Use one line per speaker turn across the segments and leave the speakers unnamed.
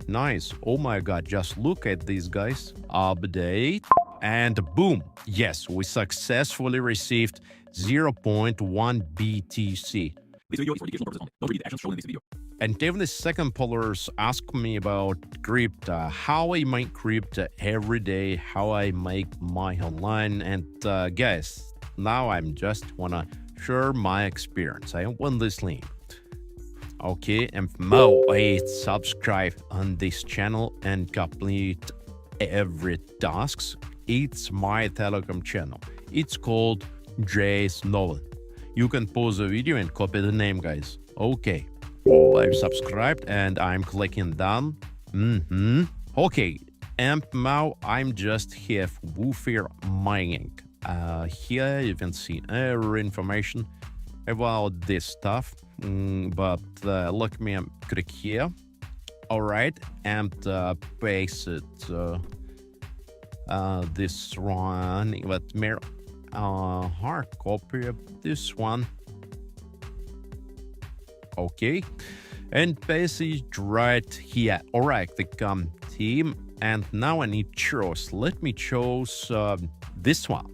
Nice. Oh my god, just look at these guys. Update. And boom. Yes, we successfully received zero point 0.1 BTC.
This video is for educational purposes only. Don't repeat the actions shown in this video.
And even the second pollers ask me about crypto, how I make crypto every day, how I make my online. And guys, now I'm just wanna share my experience. I want this link. Okay, and more, subscribe on this channel and complete every tasks. It's my Telegram channel. It's called Jace Nolan. You can pause the video and copy the name, guys. Okay. I'm subscribed and I'm clicking done. Okay, and now I'm just here for Woofer mining. Here you can see every information about this stuff. But let me click here. All right, and paste it. This one. Let me hard copy of this one. Okay, and paste it right here. All right, click on team, and now I need choose. Let me choose this one.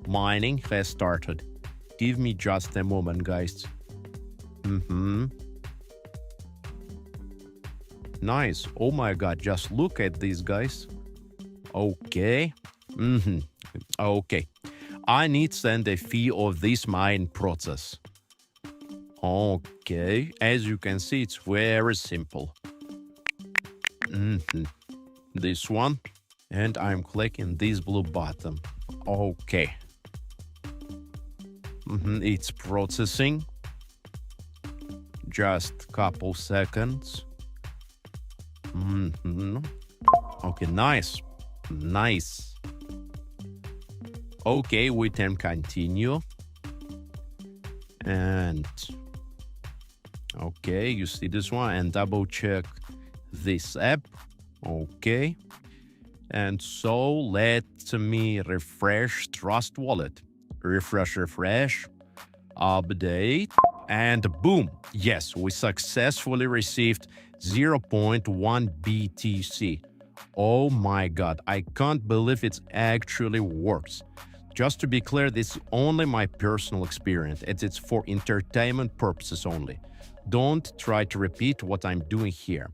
Mining has started. Give me just a moment, guys. Nice. Oh my god, just look at these guys. Okay. Okay. I need to send a fee of this mine process. Okay, as you can see, it's very simple. This one, and I'm clicking this blue button. Okay. It's processing. Just couple seconds. Okay, nice. Okay, we can continue. And okay, you see this one, and double check this app. Okay, and so let me refresh Trust Wallet. Refresh, update, and boom. Yes, we successfully received 0.1 BTC. Oh my god, I can't believe it actually works. Just to be clear, this is only my personal experience, and it's for entertainment purposes only. Don't try to repeat what I'm doing here.